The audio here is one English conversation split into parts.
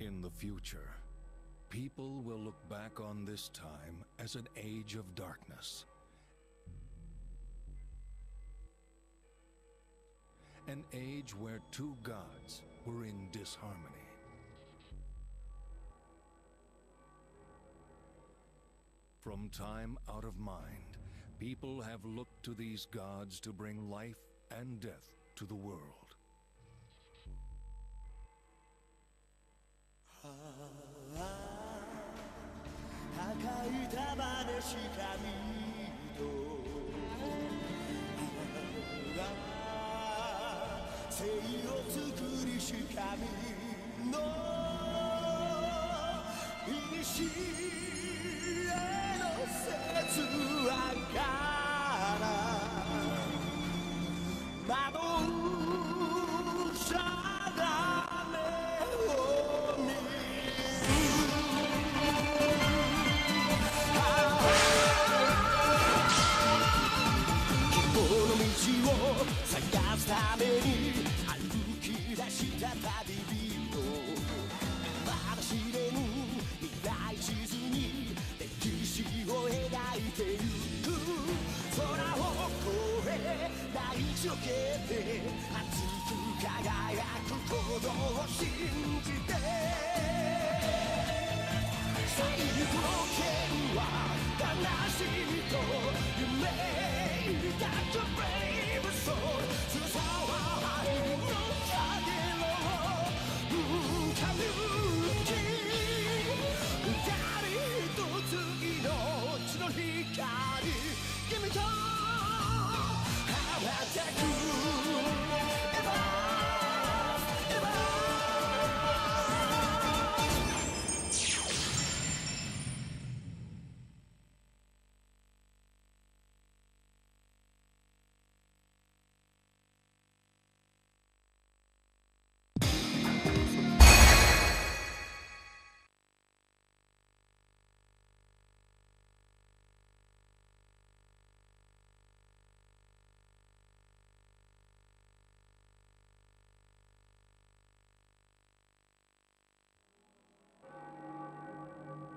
In the future, people will look back on this time as an age of darkness. An age where two gods were in disharmony. From time out of mind, people have looked to these gods to bring life and death to the world.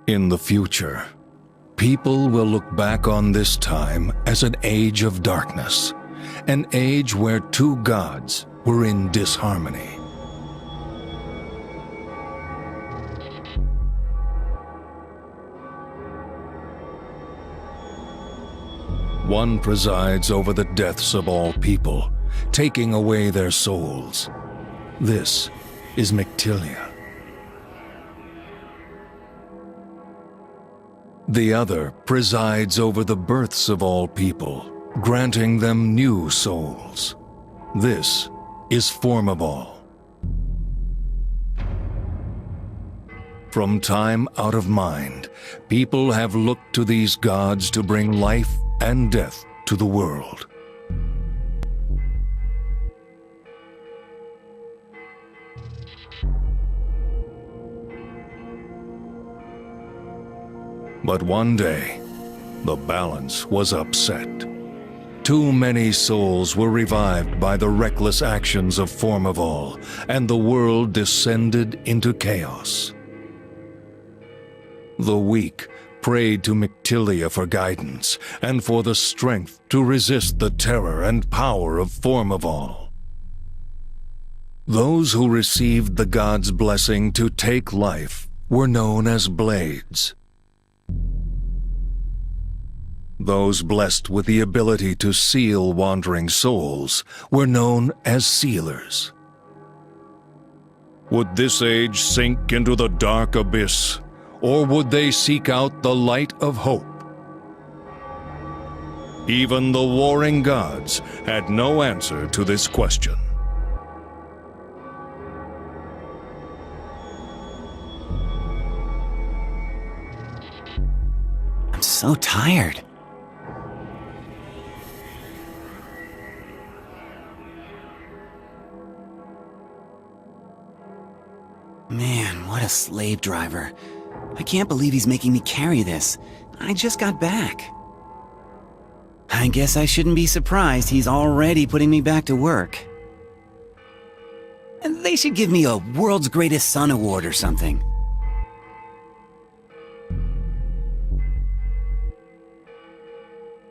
In the future, people will look back on this time as an age of darkness, an age where two gods were in disharmony. One presides over the deaths of all people, taking away their souls. This is Mictilia. The other presides over the births of all people, granting them new souls. This is Formival. From time out of mind, people have looked to these gods to bring life and death to the world. But one day, the balance was upset. Too many souls were revived by the reckless actions of Formival, and the world descended into chaos. The weak prayed to Mictilia for guidance and for the strength to resist the terror and power of Formival. Those who received the god's blessing to take life were known as Blades. Those blessed with the ability to seal wandering souls were known as Sealers. Would this age sink into the dark abyss, or would they seek out the light of hope? Even the warring gods had no answer to this question. I'm so tired. Man, what a slave driver. I can't believe he's making me carry this. I just got back. I guess I shouldn't be surprised he's already putting me back to work. They should give me a World's Greatest Son award or something.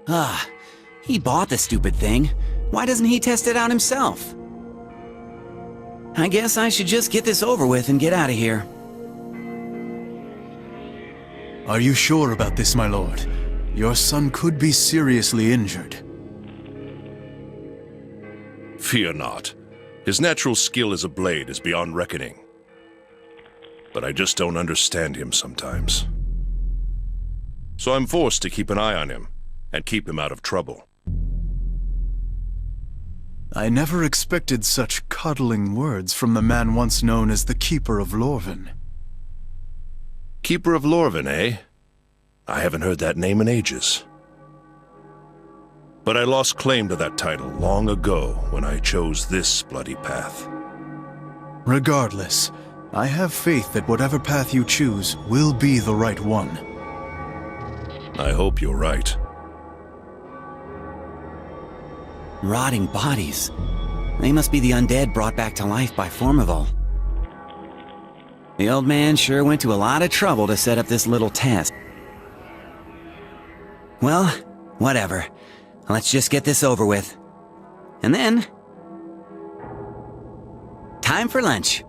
Ah, he bought the stupid thing. Why doesn't he test it out himself? I guess I should just get this over with and get out of here. Are you sure about this, my lord? Your son could be seriously injured. Fear not. His natural skill as a blade is beyond reckoning. But I just don't understand him sometimes. So I'm forced to keep an eye on him and keep him out of trouble. I never expected such coddling words from the man once known as the Keeper of Lorvin. Keeper of Lorvin, eh? I haven't heard that name in ages. But I lost claim to that title long ago when I chose this bloody path. Regardless, I have faith that whatever path you choose will be the right one. I hope you're right. Rotting bodies. They must be the undead brought back to life by Formival. The old man sure went to a lot of trouble to set up this little test. Well, whatever. Let's just get this over with. And then... time for lunch.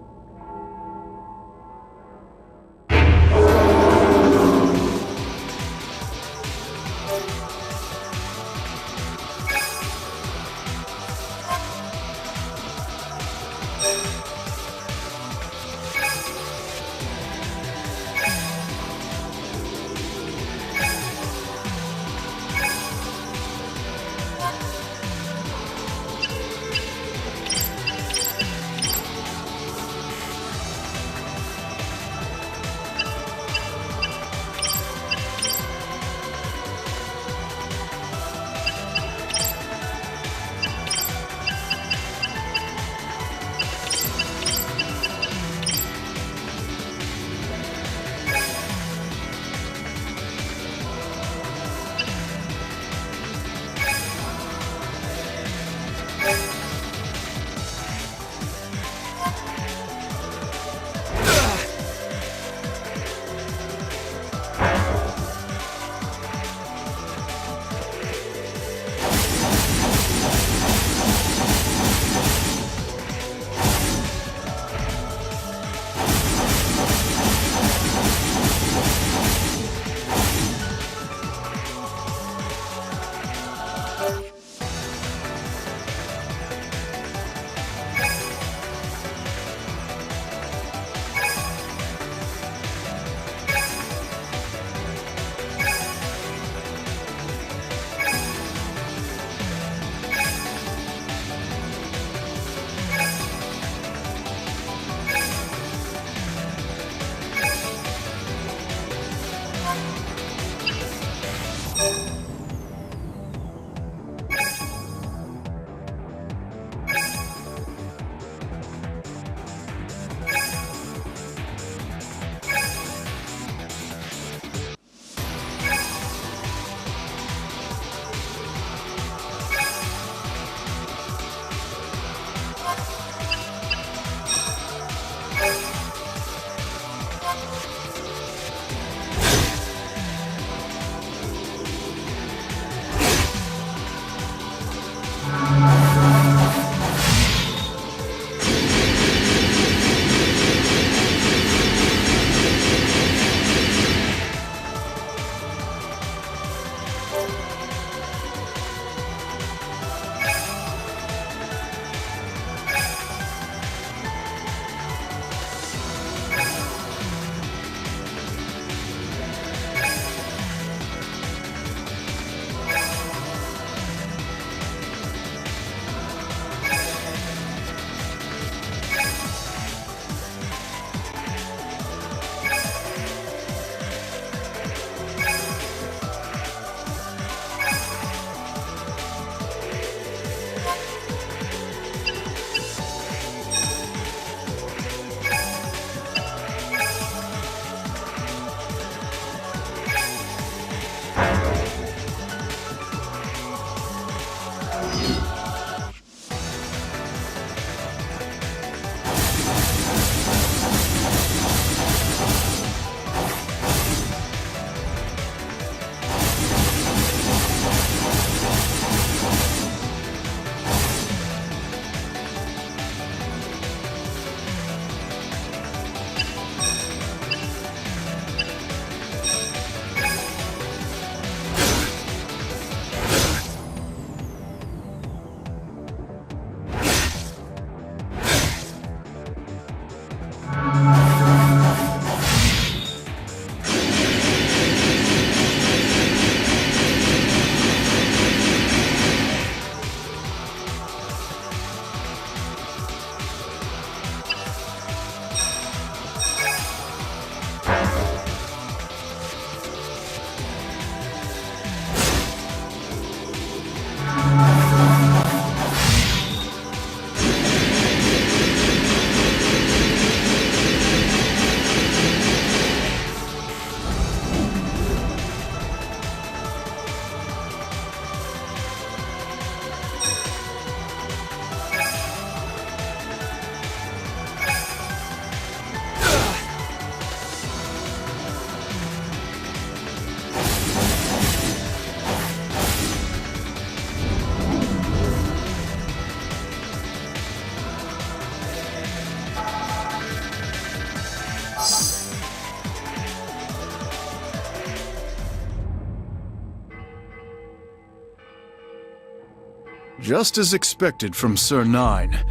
Just as expected from Sir Nine,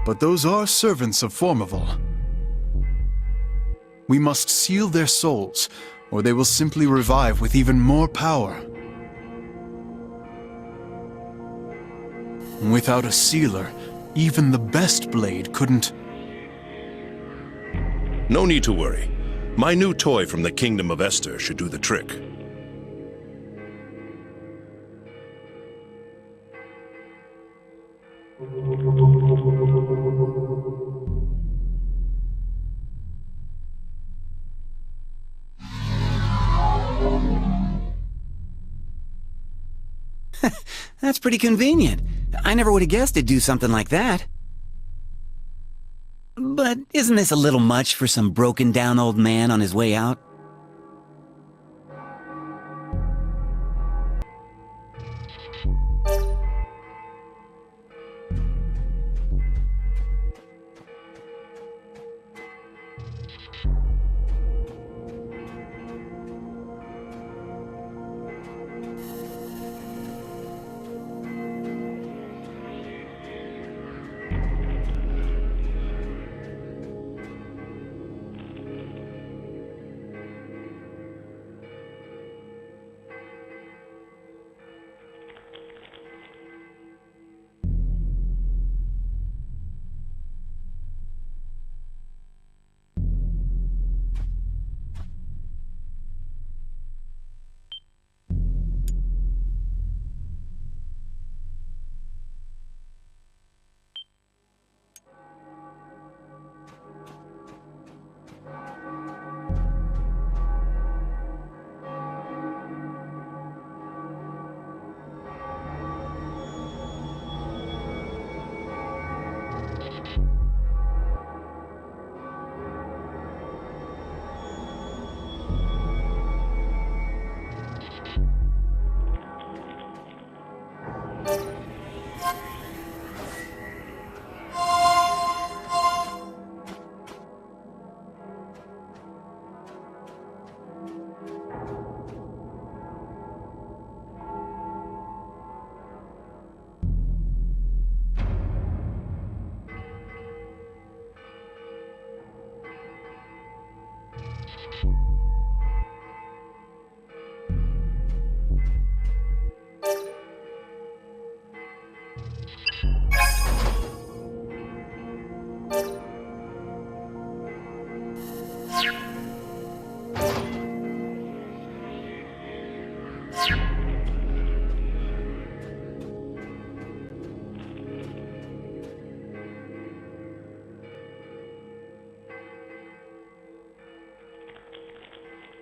but those are servants of Formival. We must seal their souls, or they will simply revive with even more power. Without a sealer, even the best blade couldn't... No need to worry. My new toy from the Kingdom of Esther should do the trick. That's pretty convenient. I never would have guessed it'd do something like that. But isn't this a little much for some broken-down old man on his way out?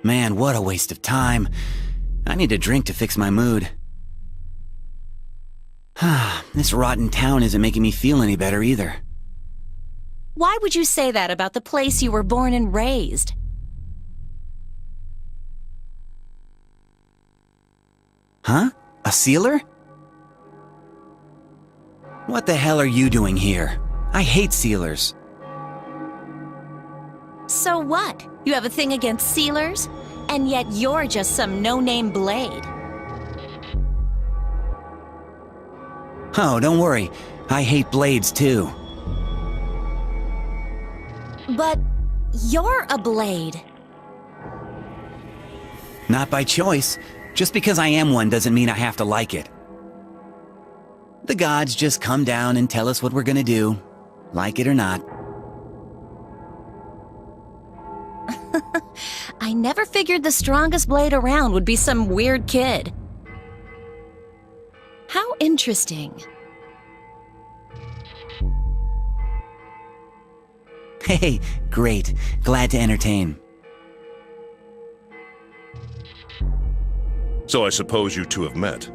Man, what a waste of time. I need a drink to fix my mood. This rotten town isn't making me feel any better either. Why would you say that about the place you were born and raised? Huh? A sealer? What the hell are you doing here? I hate sealers. So what? You have a thing against sealers? And yet you're just some no-name blade. Oh, don't worry. I hate blades too. But you're a blade. Not by choice. Just because I am one doesn't mean I have to like it. The gods just come down and tell us what we're gonna do, like it or not. I never figured the strongest blade around would be some weird kid. How interesting. Hey, great. Glad to entertain. So I suppose you two have met.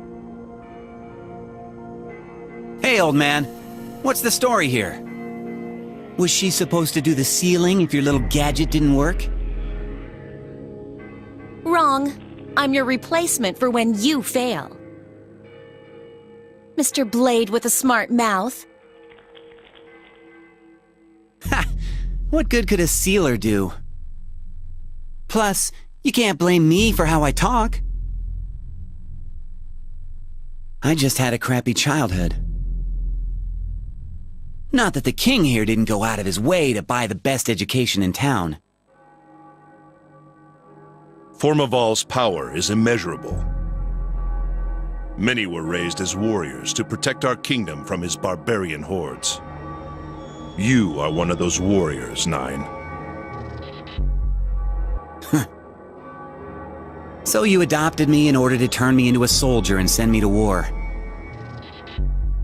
Hey, old man. What's the story here? Was she supposed to do the sealing if your little gadget didn't work? Wrong. I'm your replacement for when you fail. Mr. Blade with a smart mouth. Ha! What good could a sealer do? Plus, you can't blame me for how I talk. I just had a crappy childhood. Not that the king here didn't go out of his way to buy the best education in town. Formaval's power is immeasurable. Many were raised as warriors to protect our kingdom from his barbarian hordes. You are one of those warriors, Nine. So you adopted me in order to turn me into a soldier and send me to war.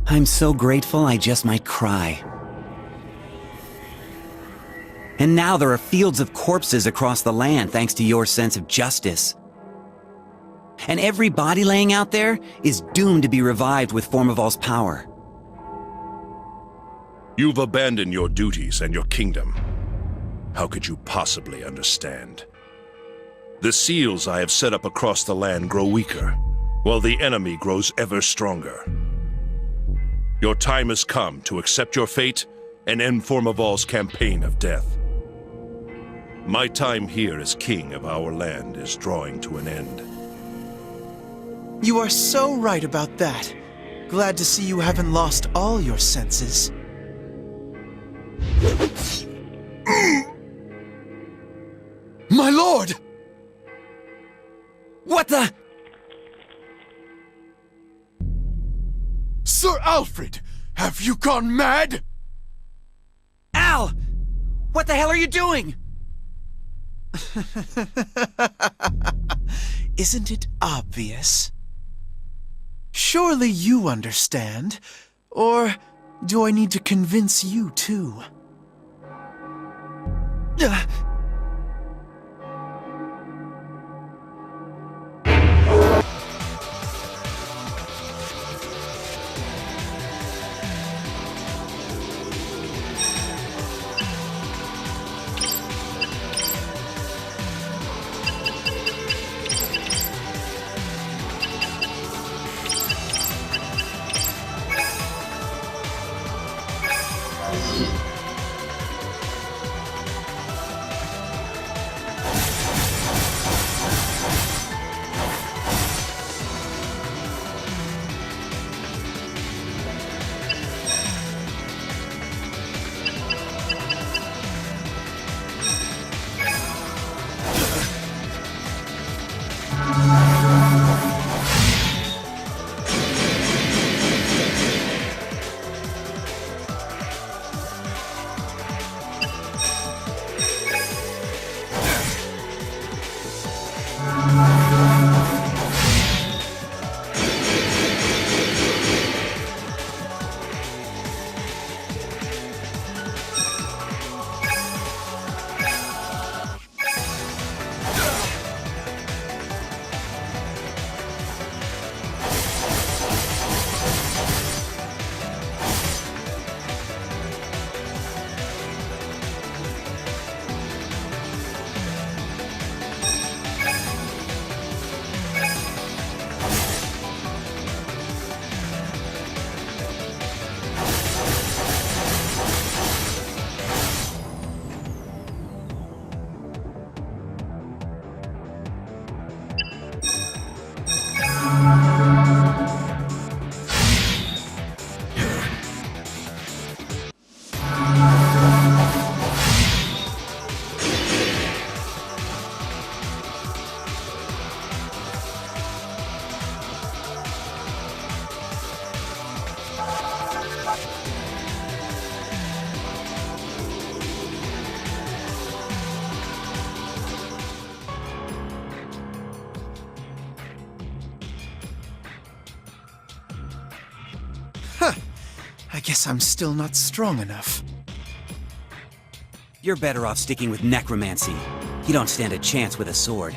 I'm so grateful I just might cry. And now there are fields of corpses across the land thanks to your sense of justice. And every body laying out there is doomed to be revived with Formaval's power. You've abandoned your duties and your kingdom. How could you possibly understand? The seals I have set up across the land grow weaker, while the enemy grows ever stronger. Your time has come to accept your fate and end Formaval's campaign of death. My time here as king of our land is drawing to an end. You are so right about that. Glad to see you haven't lost all your senses. My lord! What the? Sir Alfred, have you gone mad? Al! What the hell are you doing? Isn't it obvious? Surely you understand. Or do I need to convince you too? I guess I'm still not strong enough. You're better off sticking with necromancy. You don't stand a chance with a sword.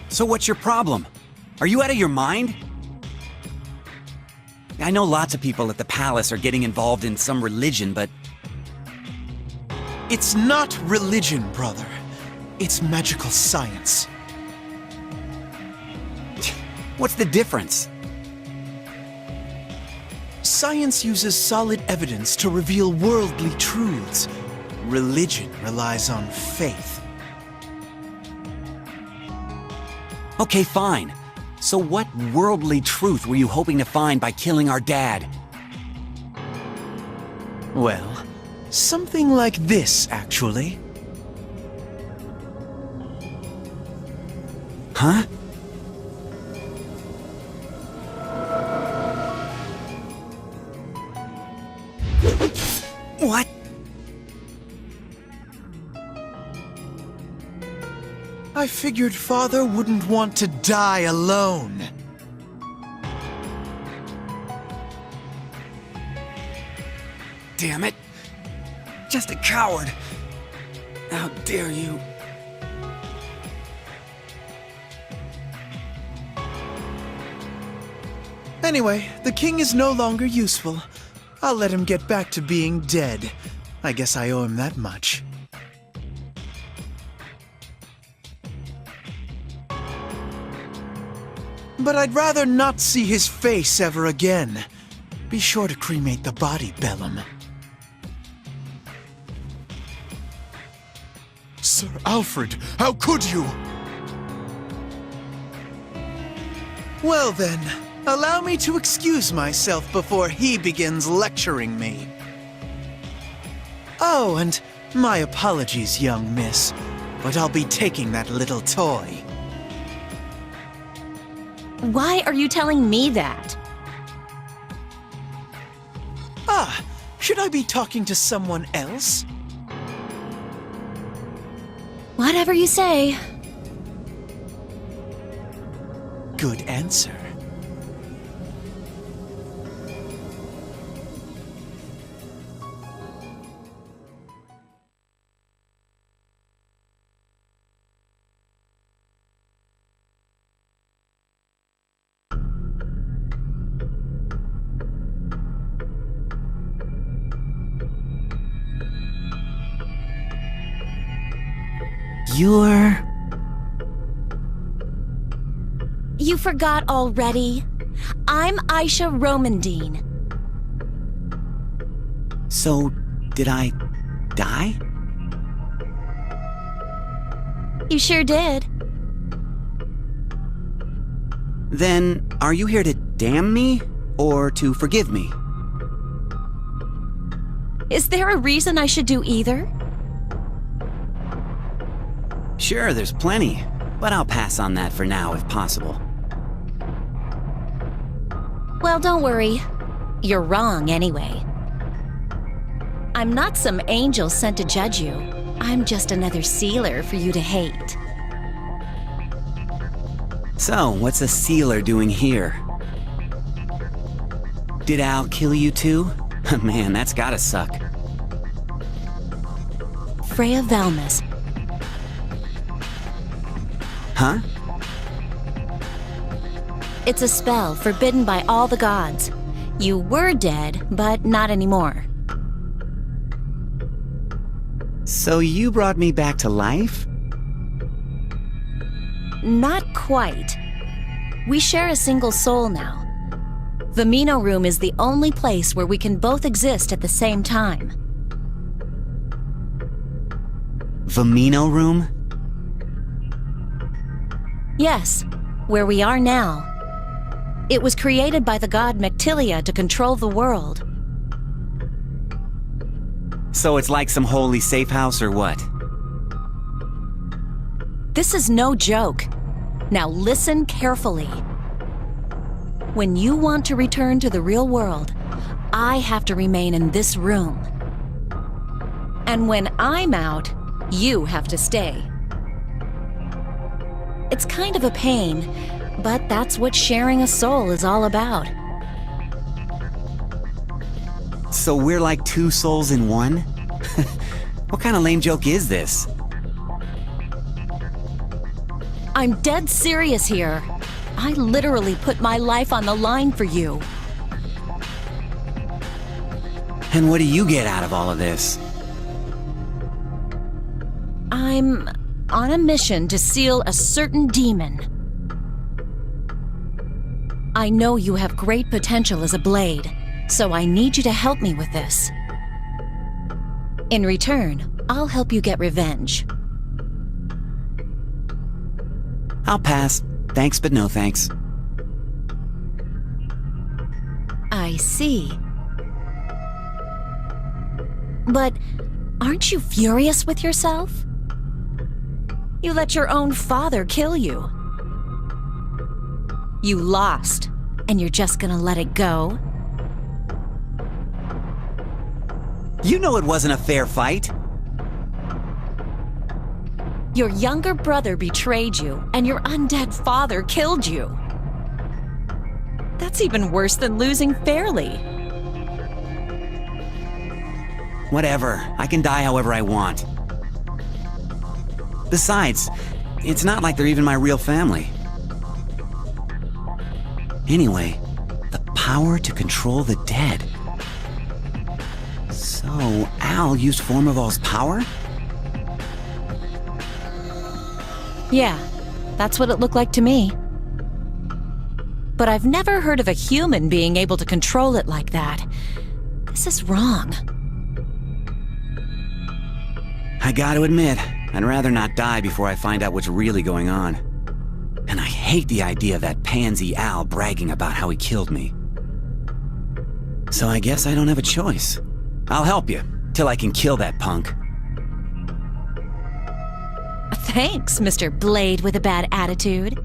So what's your problem? Are you out of your mind? I know lots of people at the palace are getting involved in some religion, but... It's not religion, brother. It's magical science. What's the difference? Science uses solid evidence to reveal worldly truths. Religion relies on faith. Okay, fine. So what worldly truth were you hoping to find by killing our dad? Well, something like this, actually. Huh? What? I figured Father wouldn't want to die alone. Damn it. Just a coward. How dare you? Anyway, the king is no longer useful. I'll let him get back to being dead. I guess I owe him that much. But I'd rather not see his face ever again. Be sure to cremate the body, Bellum. Sir Alfred, how could you? Well then, allow me to excuse myself before he begins lecturing me. Oh, and my apologies, young miss, but I'll be taking that little toy. Why are you telling me that? Ah, should I be talking to someone else? Whatever you say. Good answer. You're... You forgot already? I'm Aisha Romandine. So, did I die? You sure did. Then, are you here to damn me, or to forgive me? Is there a reason I should do either? Sure, there's plenty, but I'll pass on that for now if possible. Well, don't worry. You're wrong anyway. I'm not some angel sent to judge you. I'm just another sealer for you to hate. So, what's a sealer doing here? Did Al kill you too? Man, that's gotta suck. Freya Velmas. Huh? It's a spell forbidden by all the gods. You were dead, but not anymore. So you brought me back to life? Not quite. We share a single soul now. The Mino Room is the only place where we can both exist at the same time. Vamino Room? Yes, where we are now. It was created by the god Mectilia to control the world. So it's like some holy safe house or what? This is no joke. Now listen carefully. When you want to return to the real world, I have to remain in this room. And when I'm out, you have to stay. It's kind of a pain, but that's what sharing a soul is all about. So we're like two souls in one? What kind of lame joke is this? I'm dead serious here. I literally put my life on the line for you. And what do you get out of all of this? I'm on a mission to seal a certain demon. I know you have great potential as a blade, so I need you to help me with this. In return, I'll help you get revenge. I'll pass. Thanks, but no thanks. I see. But aren't you furious with yourself? You let your own father kill you. You lost, and you're just gonna let it go? You know it wasn't a fair fight. Your younger brother betrayed you, and your undead father killed you. That's even worse than losing fairly. Whatever. I can die however I want. Besides, it's not like they're even my real family. Anyway, the power to control the dead. So, Al used Formivol's power? Yeah, that's what it looked like to me. But I've never heard of a human being able to control it like that. This is wrong. I gotta admit, I'd rather not die before I find out what's really going on. And I hate the idea of that pansy Al bragging about how he killed me. So I guess I don't have a choice. I'll help you, till I can kill that punk. Thanks, Mr. Blade with a bad attitude.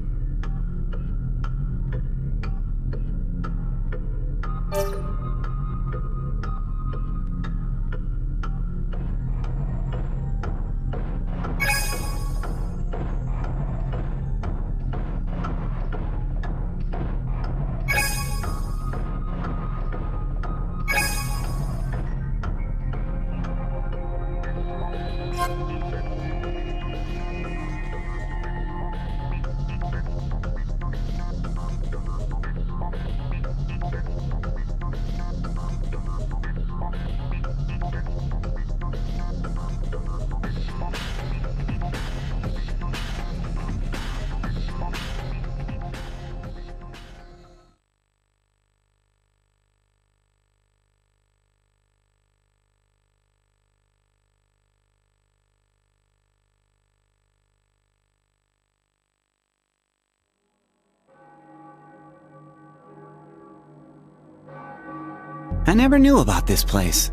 I never knew about this place.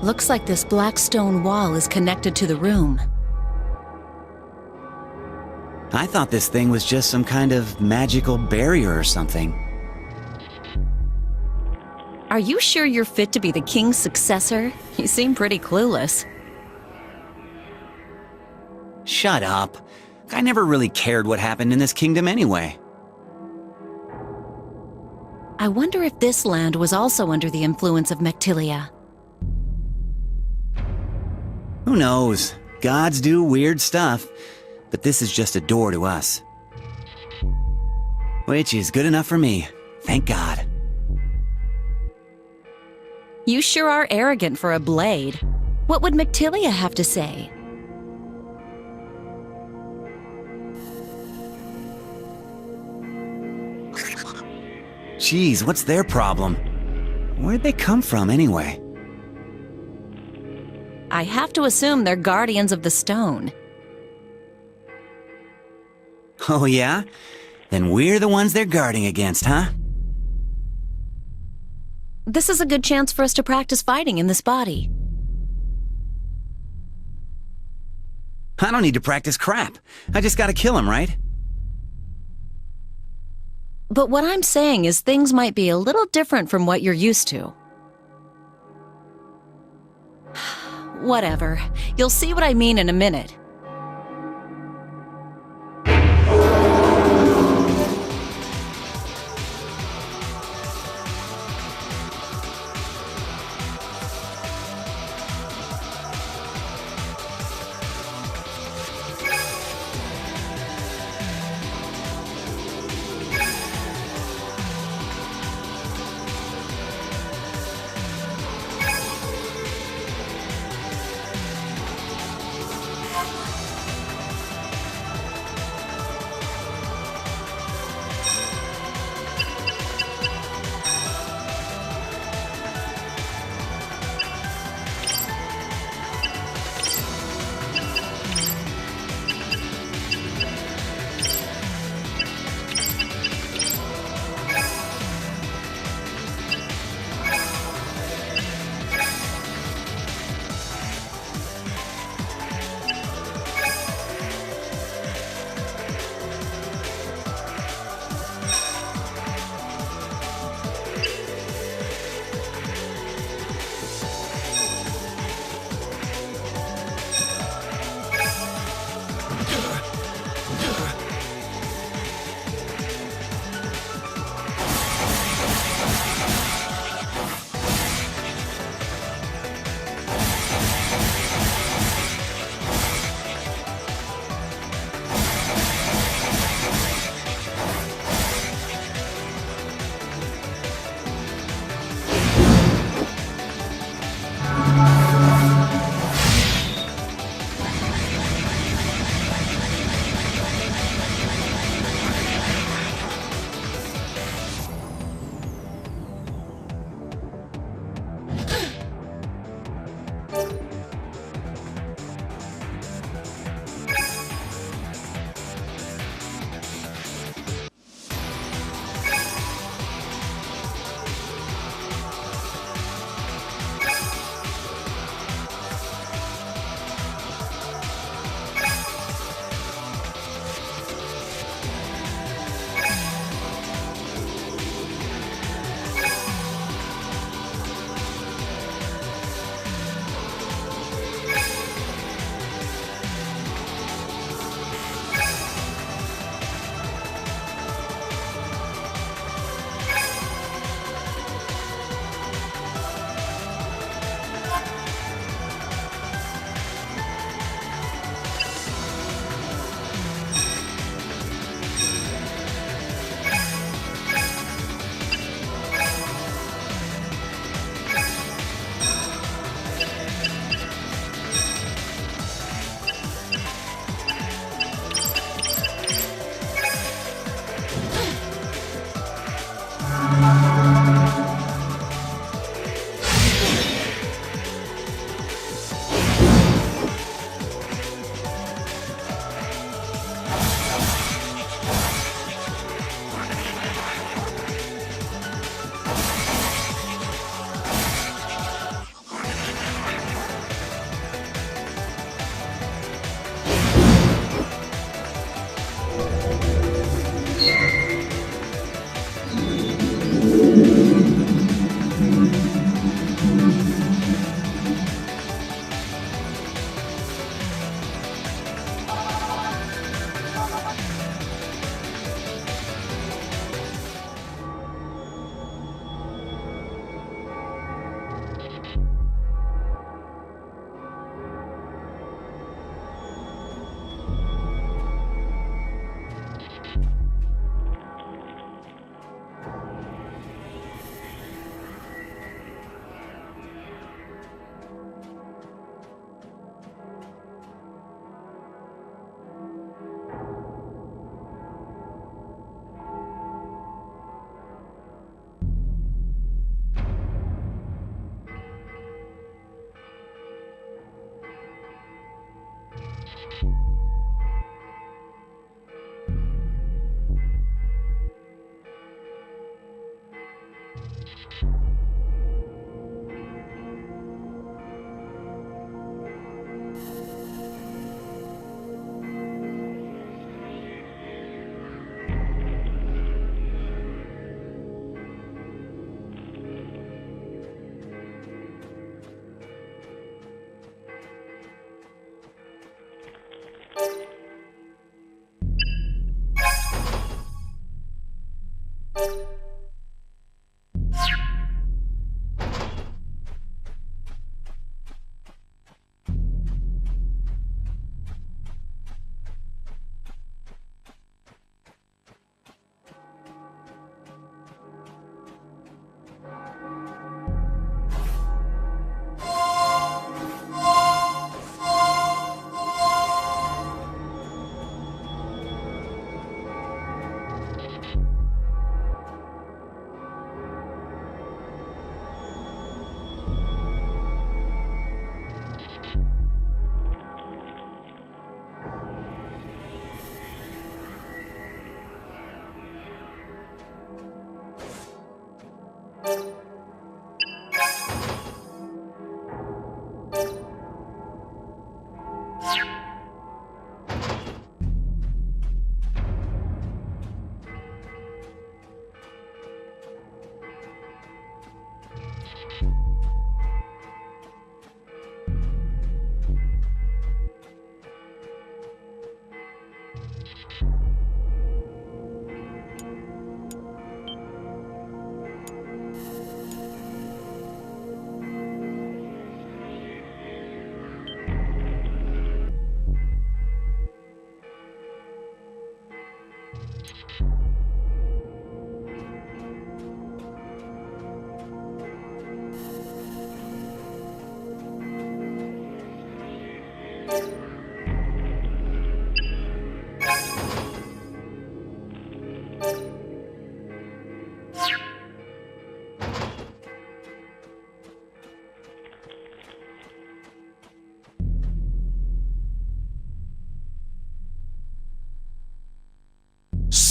Looks like this black stone wall is connected to the room. I thought this thing was just some kind of magical barrier or something. Are you sure you're fit to be the king's successor? You seem pretty clueless. Shut up. I never really cared what happened in this kingdom anyway. I wonder if this land was also under the influence of Mectilia. Who knows? Gods do weird stuff, but this is just a door to us. Which is good enough for me, thank God. You sure are arrogant for a blade. What would Mectilia have to say? Jeez, what's their problem? Where'd they come from anyway? I have to assume they're guardians of the stone. Oh yeah? Then we're the ones they're guarding against, huh? This is a good chance for us to practice fighting in this body. I don't need to practice crap. I just gotta kill him, right? But what I'm saying is things might be a little different from what you're used to. Whatever. You'll see what I mean in a minute.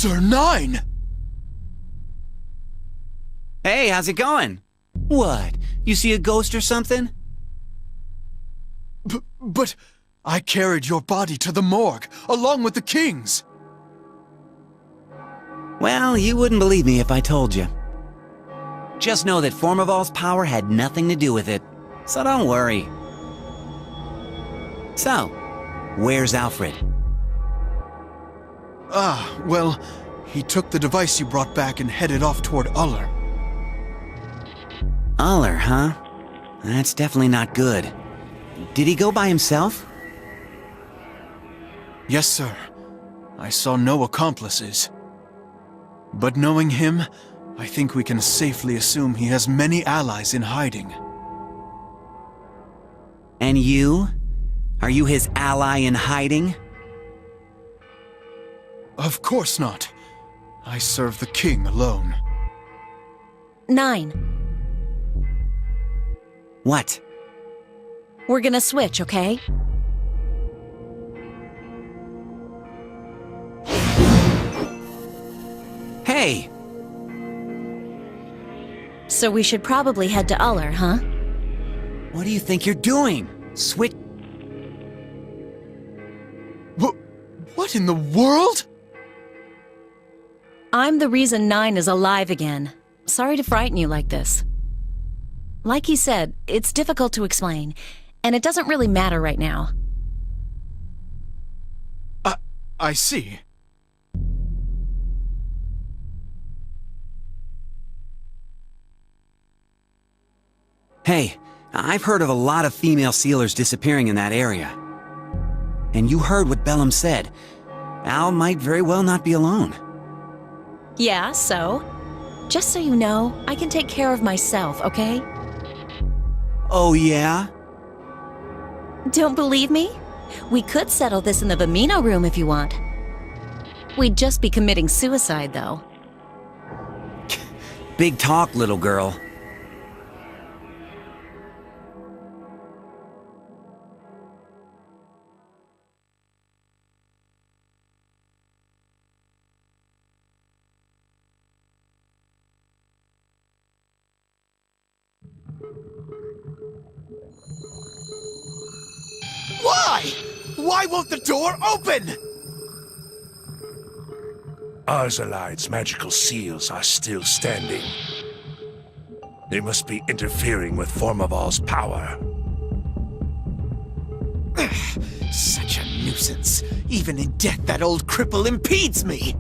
Sir Nine! Hey, how's it going? What? You see a ghost or something? But I carried your body to the morgue, along with the king's. Well, you wouldn't believe me if I told you. Just know that Formival's power had nothing to do with it, so don't worry. So, where's Alfred? Well, he took the device you brought back and headed off toward Uller. Uller, huh? That's definitely not good. Did he go by himself? Yes, sir. I saw no accomplices. But knowing him, I think we can safely assume he has many allies in hiding. And you? Are you his ally in hiding? Of course not. I serve the king alone. 9. What? We're gonna switch, okay? Hey! So we should probably head to Uller, huh? What do you think you're doing? Switch. What in the world? I'm the reason 9 is alive again. Sorry to frighten you like this. Like he said, it's difficult to explain, and it doesn't really matter right now. I see. Hey, I've heard of a lot of female sealers disappearing in that area. And you heard what Bellum said. Al might very well not be alone. Yeah, so? Just so you know, I can take care of myself, okay? Oh, yeah? Don't believe me? We could settle this in the Vamino room if you want. We'd just be committing suicide, though. Big talk, little girl. Why? Why won't the door open? Arzalide's magical seals are still standing. They must be interfering with Formival's power. Such a nuisance. Even in death, that old cripple impedes me.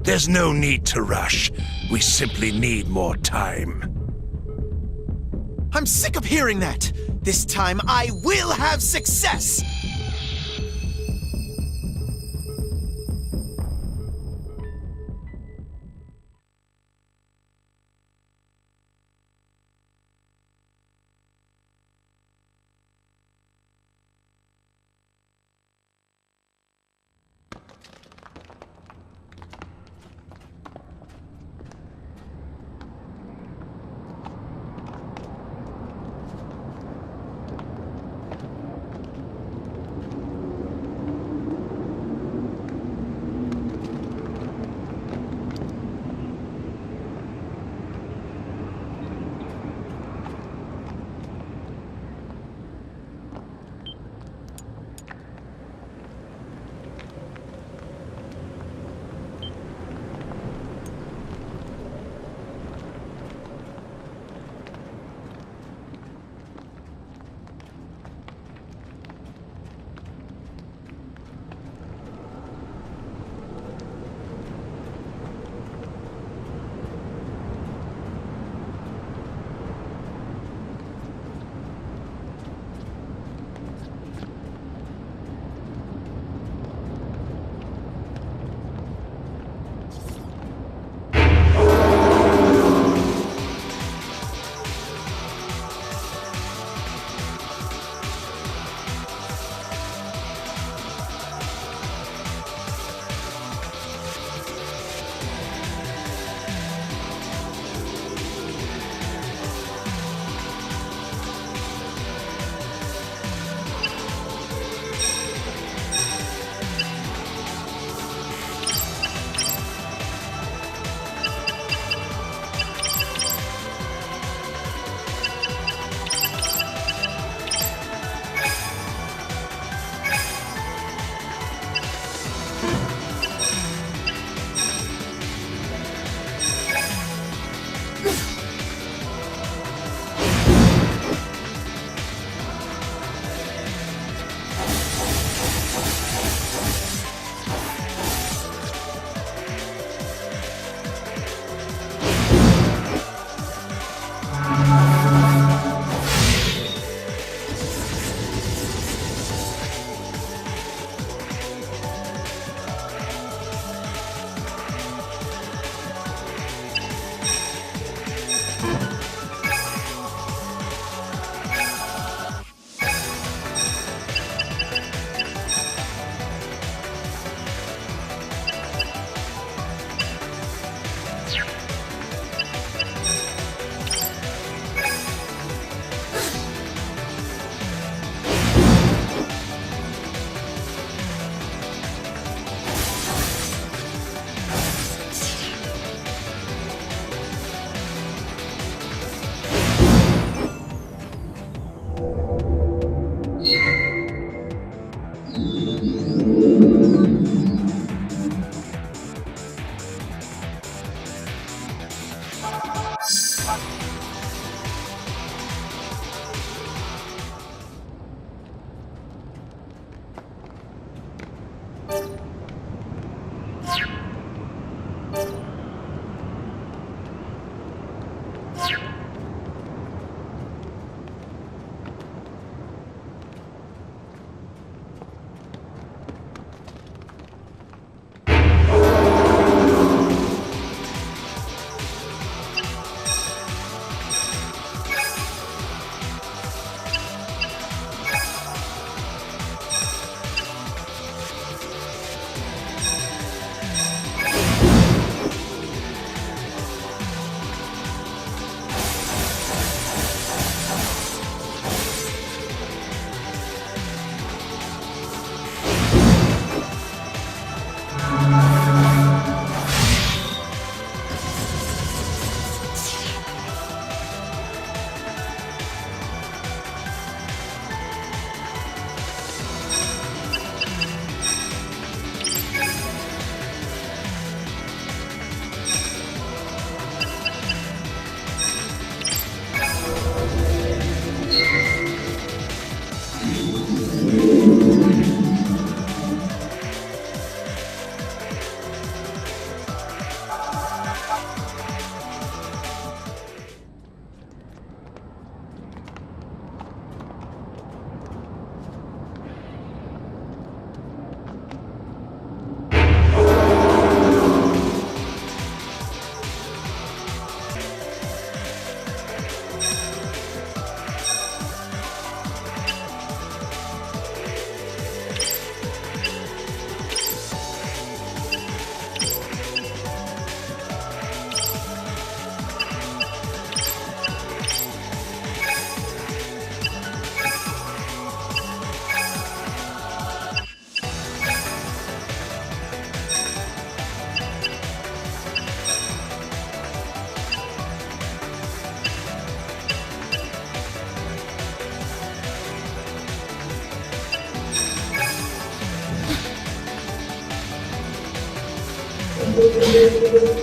There's no need to rush. We simply need more time. I'm sick of hearing that. This time I will have success. Alfred.